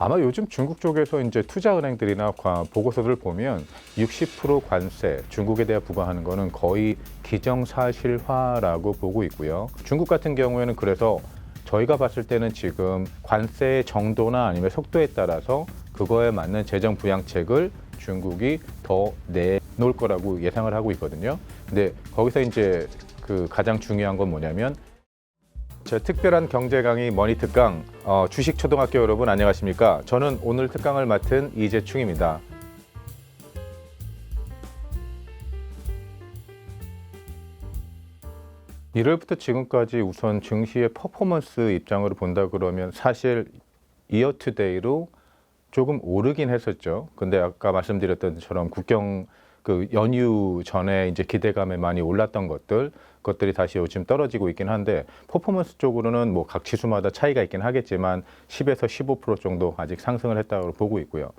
아마 요즘 중국 쪽에서 이제 투자은행들이나 보고서를 보면 60% 관세, 중국에 대해 부과하는 거는 거의 기정사실화라고 보고 있고요. 중국 같은 경우에는 그래서 저희가 봤을 때는 지금 관세의 정도나 아니면 속도에 따라서 그거에 맞는 재정 부양책을 중국이 더 내놓을 거라고 예상을 하고 있거든요. 근데 거기서 이제 그 가장 중요한 건 뭐냐면 제 특별한 경제 강의 머니 특강 주식 초등학교 여러분 안녕하십니까? 저는 오늘 특강을 맡은 이재충입니다. 1월부터 지금까지 우선 증시의 퍼포먼스 입장으로 본다 그러면 사실 이어 투데이로 조금 오르긴 했었죠. 근데 아까 말씀드렸던 것처럼 국경 그 연휴 전에 이제 기대감에 많이 올랐던 것들이 다시 요즘 떨어지고 있긴 한데 퍼포먼스 쪽으로는 뭐 각 지수마다 차이가 있긴 하겠지만 10에서 15% 정도 아직 상승을 했다고 보고 있고요.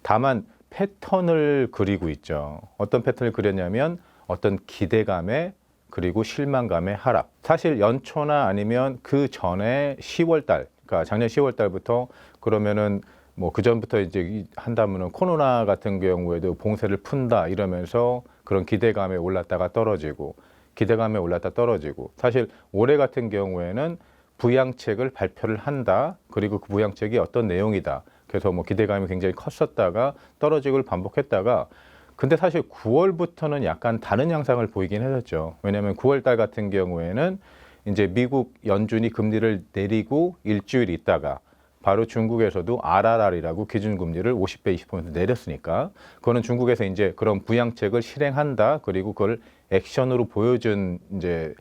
다만 패턴을 그리고 있죠. 어떤 패턴을 그렸냐면 어떤 기대감에 그리고 실망감의 하락. 사실 연초나 아니면 그 전에 10월 달, 그러니까 작년 10월 달부터 그러면은 뭐 그전부터 이제 한다면은 코로나 같은 경우에도 봉쇄를 푼다 이러면서 그런 기대감에 올랐다가 떨어지고 기대감에 올랐다 떨어지고 사실 올해 같은 경우에는 부양책을 발표를 한다. 그리고 그 부양책이 어떤 내용이다. 그래서 뭐 기대감이 굉장히 컸었다가 떨어지고를 반복했다가 근데 사실 9월부터는 약간 다른 양상을 보이긴 했었죠. 왜냐하면 9월 달 같은 경우에는 이제 미국 연준이 금리를 내리고 일주일 있다가 바로 중국에서도 RRR이라고 기준금리를 50배 20% 내렸으니까 그거는 중국에서 이제 그런 부양책을 실행한다. 그리고 그걸 액션으로 보여준 이제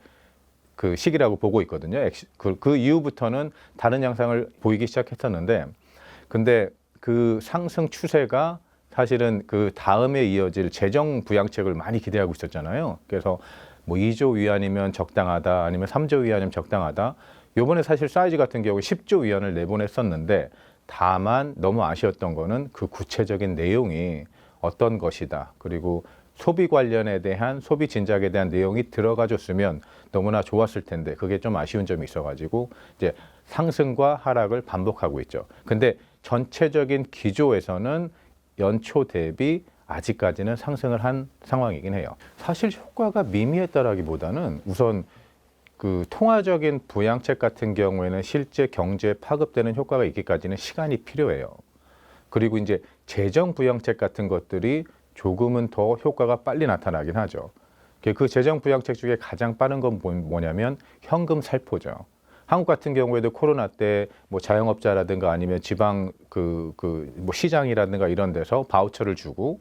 그 시기라고 보고 있거든요. 그 이후부터는 다른 양상을 보이기 시작했었는데 근데 그 상승 추세가 사실은 그 다음에 이어질 재정 부양책을 많이 기대하고 있었잖아요. 그래서 뭐 2조 위안이면 적당하다 아니면 3조 위안이면 적당하다. 요번에 사실 사이즈 같은 경우에 10조 위안을 내보냈었는데 다만 너무 아쉬웠던 거는 그 구체적인 내용이 어떤 것이다. 그리고 소비 관련에 대한 소비 진작에 대한 내용이 들어가줬으면 너무나 좋았을 텐데 그게 좀 아쉬운 점이 있어가지고 이제 상승과 하락을 반복하고 있죠. 근데 전체적인 기조에서는 연초 대비 아직까지는 상승을 한 상황이긴 해요. 사실 효과가 미미했다라기보다는 우선 그 통화적인 부양책 같은 경우에는 실제 경제에 파급되는 효과가 있기까지는 시간이 필요해요. 그리고 이제 재정 부양책 같은 것들이 조금은 더 효과가 빨리 나타나긴 하죠. 그 재정 부양책 중에 가장 빠른 건 뭐냐면 현금 살포죠. 한국 같은 경우에도 코로나 때 뭐 자영업자라든가 아니면 지방 뭐 시장이라든가 이런 데서 바우처를 주고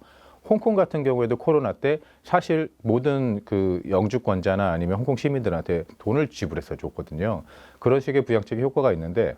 홍콩 같은 경우에도 코로나 때 사실 모든 그 영주권자나 아니면 홍콩 시민들한테 돈을 지불해서 줬거든요. 그런 식의 부양책의 효과가 있는데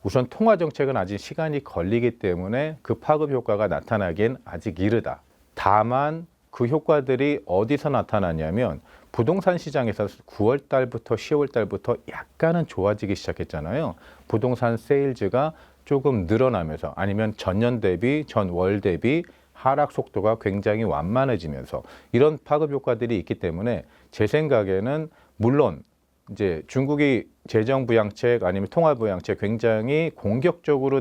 우선 통화 정책은 아직 시간이 걸리기 때문에 그 파급 효과가 나타나기엔 아직 이르다. 다만 그 효과들이 어디서 나타나냐면 부동산 시장에서 9월 달부터 10월 달부터 약간은 좋아지기 시작했잖아요. 부동산 세일즈가 조금 늘어나면서 아니면 전년 대비, 전월 대비 하락 속도가 굉장히 완만해지면서 이런 파급 효과들이 있기 때문에 제 생각에는 물론 이제 중국이 재정 부양책 아니면 통화 부양책 굉장히 공격적으로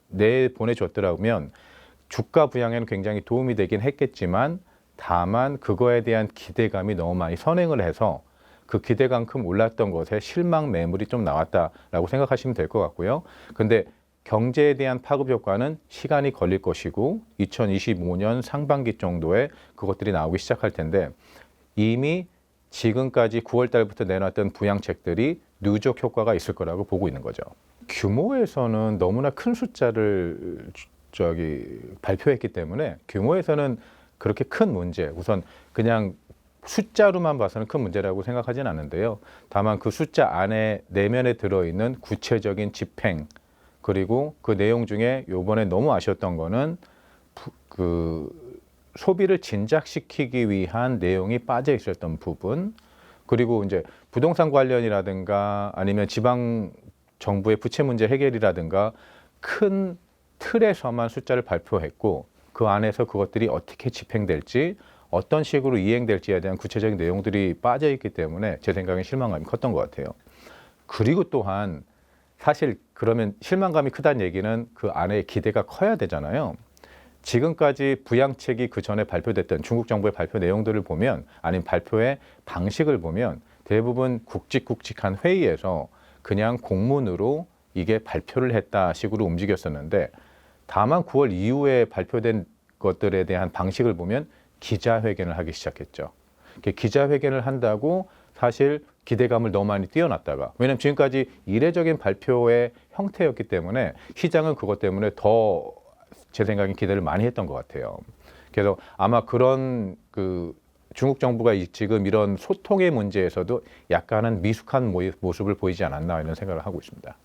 내보내줬더라면 주가 부양에는 굉장히 도움이 되긴 했겠지만 다만 그거에 대한 기대감이 너무 많이 선행을 해서 그 기대감큼 올랐던 것에 실망 매물이 좀 나왔다라고 생각하시면 될 것 같고요. 근데 경제에 대한 파급 효과는 시간이 걸릴 것이고 2025년 상반기 정도에 그것들이 나오기 시작할 텐데 이미 지금까지 9월 달부터 내놨던 부양책들이 누적 효과가 있을 거라고 보고 있는 거죠. 규모에서는 너무나 큰 숫자를 발표했기 때문에 규모에서는 그렇게 큰 문제, 우선 그냥 숫자로만 봐서는 큰 문제라고 생각하진 않는데요. 다만 그 숫자 안에 내면에 들어있는 구체적인 집행 그리고 그 내용 중에 요번에 너무 아쉬웠던 거는 그 소비를 진작시키기 위한 내용이 빠져 있었던 부분 그리고 이제 부동산 관련이라든가 아니면 지방 정부의 부채 문제 해결이라든가 큰 틀에서만 숫자를 발표했고 그 안에서 그것들이 어떻게 집행될지 어떤 식으로 이행될지에 대한 구체적인 내용들이 빠져 있기 때문에 제 생각엔 실망감이 컸던 것 같아요. 그리고 또한 사실 그러면 실망감이 크다는 얘기는 그 안에 기대가 커야 되잖아요. 지금까지 부양책이 그 전에 발표됐던 중국 정부의 발표 내용들을 보면 아니면 발표의 방식을 보면 대부분 굵직굵직한 회의에서 그냥 공문으로 이게 발표를 했다 식으로 움직였었는데 다만 9월 이후에 발표된 것들에 대한 방식을 보면 기자회견을 하기 시작했죠. 기자회견을 한다고 사실 기대감을 너무 많이 띄워놨다가 왜냐하면 지금까지 이례적인 발표의 형태였기 때문에 시장은 그것 때문에 더 제 생각엔 기대를 많이 했던 것 같아요. 그래서 아마 그런 그 중국 정부가 지금 이런 소통의 문제에서도 약간은 미숙한 모습을 보이지 않았나 이런 생각을 하고 있습니다.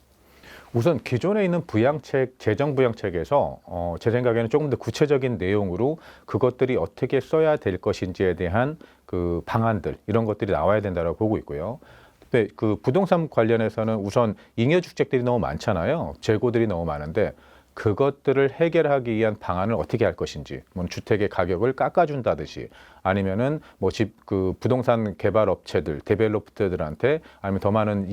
우선 기존에 있는 부양책, 재정 부양책에서 제 생각에는 조금 더 구체적인 내용으로 그것들이 어떻게 써야 될 것인지에 대한 그 방안들 이런 것들이 나와야 된다고 보고 있고요. 근데 그 부동산 관련해서는 우선 잉여 주택들이 너무 많잖아요. 재고들이 너무 많은데 그것들을 해결하기 위한 방안을 어떻게 할 것인지, 뭐 주택의 가격을 깎아준다듯이, 아니면은 뭐 그 부동산 개발 업체들, 데벨로퍼들한테 아니면 더 많은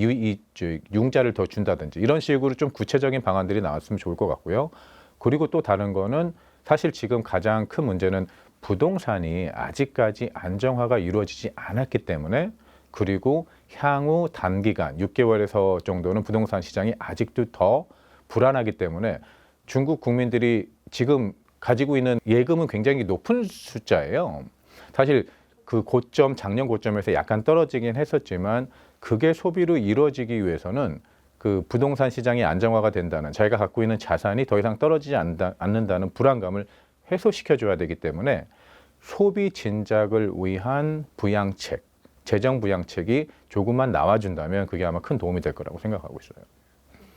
융자를 더 준다든지 이런 식으로 좀 구체적인 방안들이 나왔으면 좋을 것 같고요. 그리고 또 다른 거는 사실 지금 가장 큰 문제는 부동산이 아직까지 안정화가 이루어지지 않았기 때문에 그리고 향후 단기간 6개월에서 정도는 부동산 시장이 아직도 더 불안하기 때문에 중국 국민들이 지금 가지고 있는 예금은 굉장히 높은 숫자예요. 사실 그 고점, 작년 고점에서 약간 떨어지긴 했었지만 그게 소비로 이루어지기 위해서는 그 부동산 시장이 안정화가 된다는 자기가 갖고 있는 자산이 더 이상 떨어지지 않는다는 불안감을 해소시켜줘야 되기 때문에 소비 진작을 위한 부양책, 재정 부양책이 조금만 나와준다면 그게 아마 큰 도움이 될 거라고 생각하고 있어요.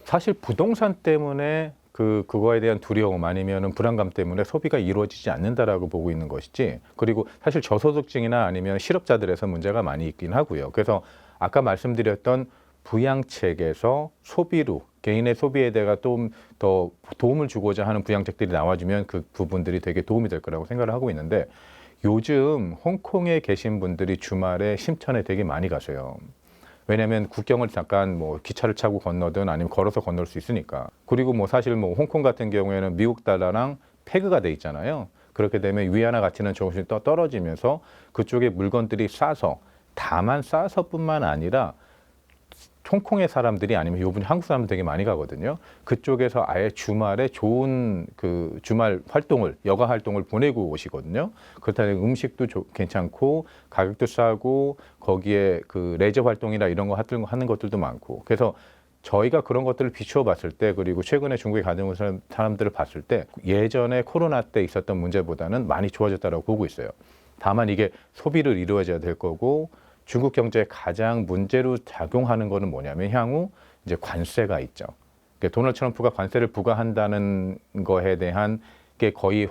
사실 부동산 때문에 그거에 대한 두려움 아니면은 불안감 때문에 소비가 이루어지지 않는다라고 보고 있는 것이지 그리고 사실 저소득층이나 아니면 실업자들에서 문제가 많이 있긴 하고요. 그래서 아까 말씀드렸던 부양책에서 소비로 개인의 소비에 대해 좀 더 도움을 주고자 하는 부양책들이 나와주면 그 부분들이 되게 도움이 될 거라고 생각을 하고 있는데 요즘 홍콩에 계신 분들이 주말에 심천에 되게 많이 가세요. 왜냐하면 국경을 잠깐 뭐 기차를 타고 건너든 아니면 걸어서 건널 수 있으니까. 그리고 뭐 사실 뭐 홍콩 같은 경우에는 미국 달러랑 페그가 돼 있잖아요. 그렇게 되면 위안화 가치는 조금씩 더 떨어지면서 그쪽에 물건들이 싸서 다만 싸서뿐만 아니라 홍콩의 사람들이 아니면 요즘 한국 사람들 되게 많이 가거든요. 그쪽에서 아예 주말에 좋은 그 주말 활동을 여가 활동을 보내고 오시거든요. 그렇다면 음식도 괜찮고 가격도 싸고 거기에 그 레저 활동이나 이런 거 하는 것들도 많고 그래서 저희가 그런 것들을 비추어 봤을 때 그리고 최근에 중국에 가는 사람들을 봤을 때 예전에 코로나 때 있었던 문제보다는 많이 좋아졌다고 보고 있어요. 다만 이게 소비를 이루어져야 될 거고 중국 경제에 가장 문제로 작용하는 거는 뭐냐면 향후 이제 관세가 있죠. 그러니까 도널드 트럼프가 관세를 부과한다는 거에 대한 게 거의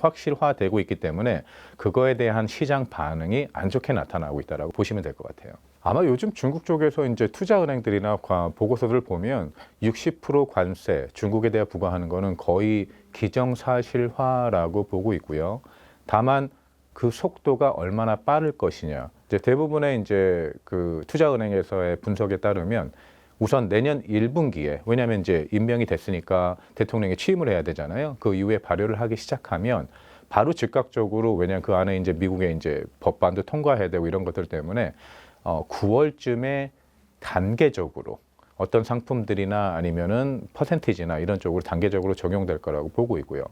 확실화되고 있기 때문에 그거에 대한 시장 반응이 안 좋게 나타나고 있다라고 보시면 될 것 같아요. 아마 요즘 중국 쪽에서 이제 투자은행들이나 보고서들을 보면 60% 관세 중국에 대해 부과하는 거는 거의 기정사실화라고 보고 있고요. 다만 그 속도가 얼마나 빠를 것이냐. 이제 대부분의 이제 그 투자은행에서의 분석에 따르면 우선 내년 1분기에 왜냐하면 이제 임명이 됐으니까 대통령이 취임을 해야 되잖아요. 그 이후에 발효를 하기 시작하면 바로 즉각적으로 왜냐하면 그 안에 이제 미국의 이제 법안도 통과해야 되고 이런 것들 때문에 9월쯤에 단계적으로 어떤 상품들이나 아니면은 퍼센티지나 이런 쪽으로 단계적으로 적용될 거라고 보고 있고요.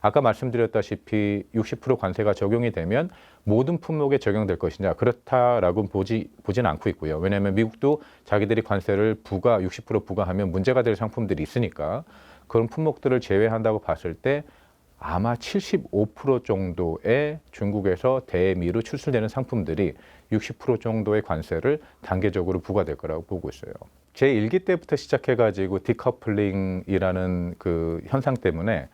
아까 말씀드렸다시피 60% 관세가 적용이 되면 모든 품목에 적용될 것이냐 그렇다라고 보진 않고 있고요. 왜냐하면 미국도 자기들이 관세를 60% 부과하면 문제가 될 상품들이 있으니까 그런 품목들을 제외한다고 봤을 때 아마 75% 정도의 중국에서 대미로 추출되는 상품들이 60% 정도의 관세를 단계적으로 부과될 거라고 보고 있어요. 제1기 때부터 시작해가지고 디커플링이라는 그 현상 때문에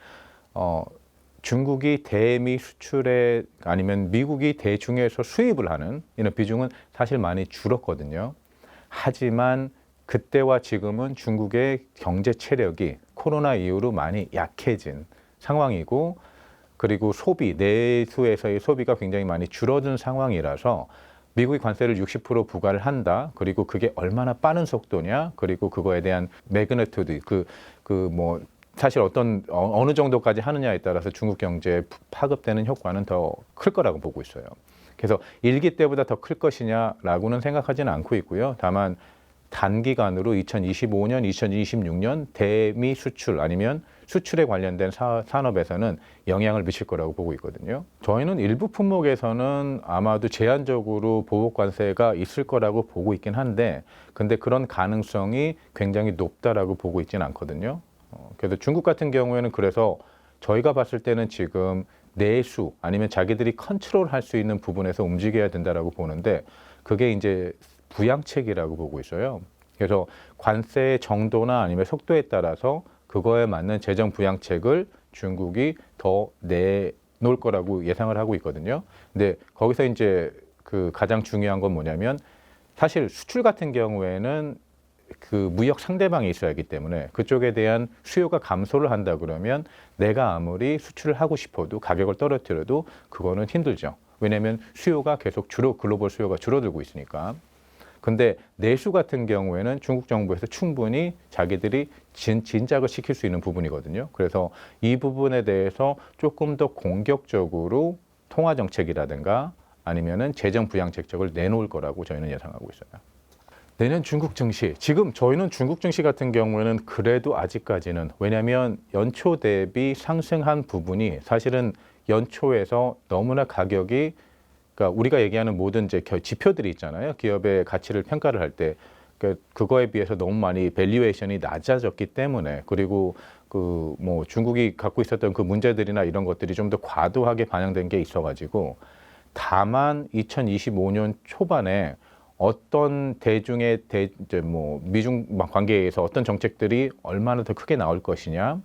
중국이 대미 수출에 아니면 미국이 대중에서 수입을 하는 이런 비중은 사실 많이 줄었거든요. 하지만 그때와 지금은 중국의 경제 체력이 코로나 이후로 많이 약해진 상황이고 그리고 내수에서의 소비가 굉장히 많이 줄어든 상황이라서 미국이 관세를 60% 부과를 한다. 그리고 그게 얼마나 빠른 속도냐. 그리고 그거에 대한 매그니튜드 뭐 사실 어느 정도까지 하느냐에 따라서 중국 경제에 파급되는 효과는 더 클 거라고 보고 있어요. 그래서 1기 때보다 더 클 것이냐라고는 생각하지는 않고 있고요. 다만 단기간으로 2025년, 2026년 대미 수출 아니면 수출에 관련된 산업에서는 영향을 미칠 거라고 보고 있거든요. 저희는 일부 품목에서는 아마도 제한적으로 보복 관세가 있을 거라고 보고 있긴 한데, 근데 그런 가능성이 굉장히 높다라고 보고 있지는 않거든요. 그래서 중국 같은 경우에는 그래서 저희가 봤을 때는 지금 내수 아니면 자기들이 컨트롤할 수 있는 부분에서 움직여야 된다라고 보는데, 그게 이제 부양책이라고 보고 있어요. 그래서 관세의 정도나 아니면 속도에 따라서 그거에 맞는 재정 부양책을 중국이 더 내놓을 거라고 예상을 하고 있거든요. 근데 거기서 이제 그 가장 중요한 건 뭐냐면, 사실 수출 같은 경우에는 그 무역 상대방이 있어야 하기 때문에 그쪽에 대한 수요가 감소를 한다 그러면 내가 아무리 수출을 하고 싶어도 가격을 떨어뜨려도 그거는 힘들죠. 왜냐하면 수요가 계속 글로벌 수요가 줄어들고 있으니까. 근데 내수 같은 경우에는 중국 정부에서 충분히 자기들이 진작을 시킬 수 있는 부분이거든요. 그래서 이 부분에 대해서 조금 더 공격적으로 통화 정책이라든가 아니면은 재정 부양책을 내놓을 거라고 저희는 예상하고 있어요. 내년 중국 증시, 지금 저희는 중국 증시 같은 경우에는 그래도 아직까지는, 왜냐하면 연초 대비 상승한 부분이 사실은 연초에서 너무나 가격이, 그러니까 우리가 얘기하는 모든 이제 지표들이 있잖아요. 기업의 가치를 평가를 할 때 그거에 비해서 너무 많이 밸류에이션이 낮아졌기 때문에, 그리고 그 뭐 중국이 갖고 있었던 그 문제들이나 이런 것들이 좀 더 과도하게 반영된 게 있어가지고, 다만 2025년 초반에 어떤 대중의 이제 뭐 미중 관계에서 어떤 정책들이 얼마나 더 크게 나올 것이냐,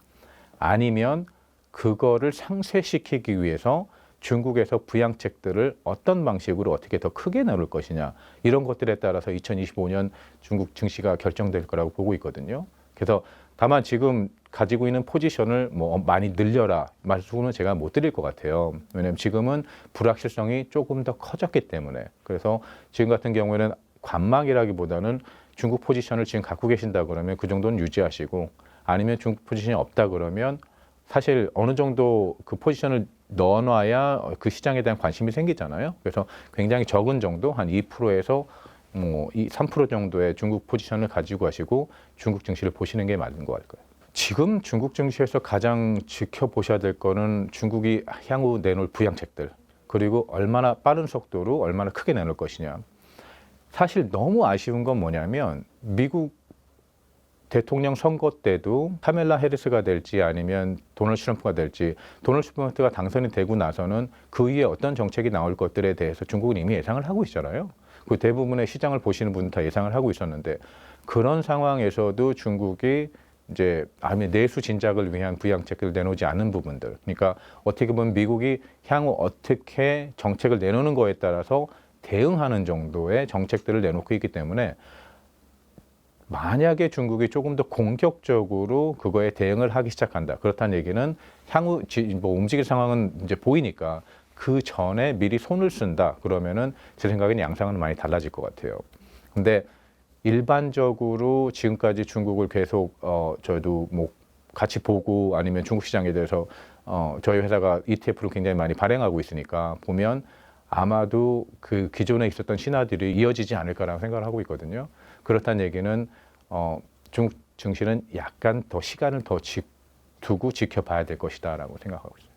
아니면 그거를 상쇄시키기 위해서 중국에서 부양책들을 어떤 방식으로 어떻게 더 크게 나올 것이냐, 이런 것들에 따라서 2025년 중국 증시가 결정될 거라고 보고 있거든요. 그래서 다만 지금 가지고 있는 포지션을 뭐 많이 늘려라 말씀은 제가 못 드릴 것 같아요. 왜냐하면 지금은 불확실성이 조금 더 커졌기 때문에. 그래서 지금 같은 경우에는 관망이라기보다는 중국 포지션을 지금 갖고 계신다 그러면 그 정도는 유지하시고, 아니면 중국 포지션이 없다 그러면 사실 어느 정도 그 포지션을 넣어놔야 그 시장에 대한 관심이 생기잖아요. 그래서 굉장히 적은 정도, 한 2%에서 뭐 3% 정도의 중국 포지션을 가지고 가시고 중국 증시를 보시는 게 맞는 것 같아요. 지금 중국 증시에서 가장 지켜보셔야 될 거는 중국이 향후 내놓을 부양책들, 그리고 얼마나 빠른 속도로 얼마나 크게 내놓을 것이냐. 사실 너무 아쉬운 건 뭐냐면, 미국 대통령 선거 때도 카멜라 해리스가 될지 아니면 도널드 트럼프가 될지, 도널드 트럼프가 당선이 되고 나서는 그 위에 어떤 정책이 나올 것들에 대해서 중국은 이미 예상을 하고 있잖아요. 그 대부분의 시장을 보시는 분은 다 예상을 하고 있었는데, 그런 상황에서도 중국이 이제 내수 진작을 위한 부양책을 내놓지 않은 부분들, 그러니까 어떻게 보면 미국이 향후 어떻게 정책을 내놓는 거에 따라서 대응하는 정도의 정책들을 내놓고 있기 때문에, 만약에 중국이 조금 더 공격적으로 그거에 대응을 하기 시작한다, 그렇다는 얘기는 향후 뭐 움직일 상황은 이제 보이니까 그 전에 미리 손을 쓴다 그러면은 제 생각에는 양상은 많이 달라질 것 같아요. 근데 일반적으로 지금까지 중국을 계속 저희도 뭐 같이 보고 아니면 중국 시장에 대해서 저희 회사가 ETF를 굉장히 많이 발행하고 있으니까 보면 아마도 그 기존에 있었던 신화들이 이어지지 않을까라고 생각을 하고 있거든요. 그렇다는 얘기는 중국 증시는 약간 더 시간을 더 두고 지켜봐야 될 것이다라고 생각하고 있어요.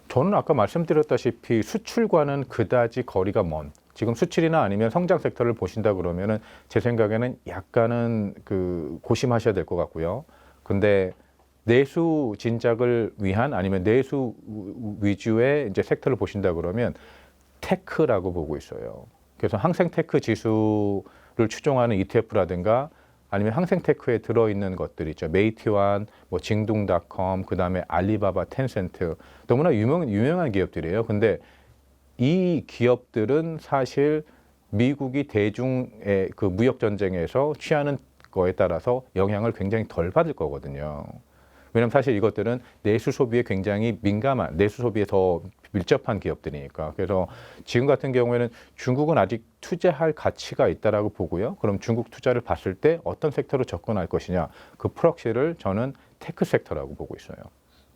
저는 아까 말씀드렸다시피 수출과는 그다지 거리가 먼, 지금 수출이나 아니면 성장 섹터를 보신다 그러면은 제 생각에는 약간은 그 고심하셔야 될 것 같고요. 근데 내수 진작을 위한 아니면 내수 위주의 이제 섹터를 보신다 그러면 테크라고 보고 있어요. 그래서 항생테크 지수를 추종하는 ETF라든가 아니면 항생테크에 들어있는 것들 있죠. 메이티완, 뭐 징둥닷컴, 그 다음에 알리바바, 텐센트, 너무나 유명한 기업들이에요. 근데 이 기업들은 사실 미국이 대중의 그 무역 전쟁에서 취하는 거에 따라서 영향을 굉장히 덜 받을 거거든요. 왜냐하면 사실 이것들은 내수 소비에 굉장히 민감한, 내수 소비에 더 밀접한 기업들이니까. 그래서 지금 같은 경우에는 중국은 아직 투자할 가치가 있다라고 보고요. 그럼 중국 투자를 봤을 때 어떤 섹터로 접근할 것이냐. 그 프록시를 저는 테크 섹터라고 보고 있어요.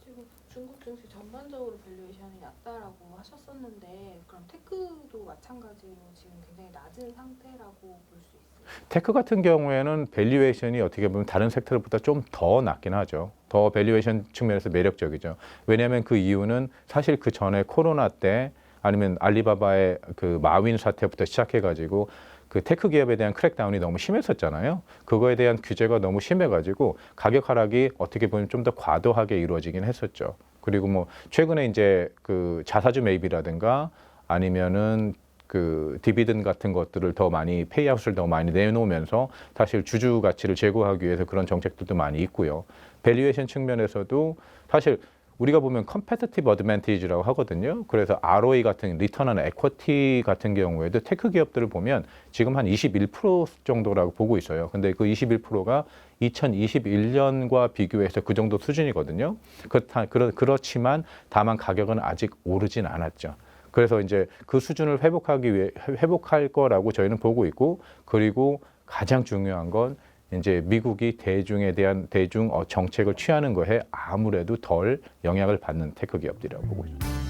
지금 중국 증시 전반적으로 밸류에이션이 낮다라고 하셨었는데 그럼 테크도 마찬가지로 지금 굉장히 낮은 상태라고 볼 수 있어요? 테크 같은 경우에는 밸류에이션이 어떻게 보면 다른 섹터보다 좀 더 낮긴 하죠. 더 밸류에이션 측면에서 매력적이죠. 왜냐하면 그 이유는 사실 그 전에 코로나 때 아니면 알리바바의 그 마윈 사태부터 시작해가지고 그 테크 기업에 대한 크랙다운이 너무 심했었잖아요. 그거에 대한 규제가 너무 심해가지고 가격 하락이 어떻게 보면 좀 더 과도하게 이루어지긴 했었죠. 그리고 뭐 최근에 이제 그 자사주 매입이라든가 아니면은 그 디비든 같은 것들을 더 많이 페이아웃을 더 많이 내놓으면서 사실 주주 가치를 제고하기 위해서 그런 정책들도 많이 있고요. 밸류에이션 측면에서도 사실 우리가 보면 컴페티티브 어드밴티지라고 하거든요. 그래서 ROE 같은 리턴 온 에쿼티 같은 경우에도 테크 기업들을 보면 지금 한 21% 정도라고 보고 있어요. 근데 그 21%가 2021년과 비교해서 그 정도 수준이거든요. 그렇지만 다만 가격은 아직 오르진 않았죠. 그래서 이제 그 수준을 회복하기 위해 회복할 거라고 저희는 보고 있고, 그리고 가장 중요한 건 이제 미국이 대중에 대한 대중 정책을 취하는 거에 아무래도 덜 영향을 받는 테크 기업들이라고 보고 있습니다.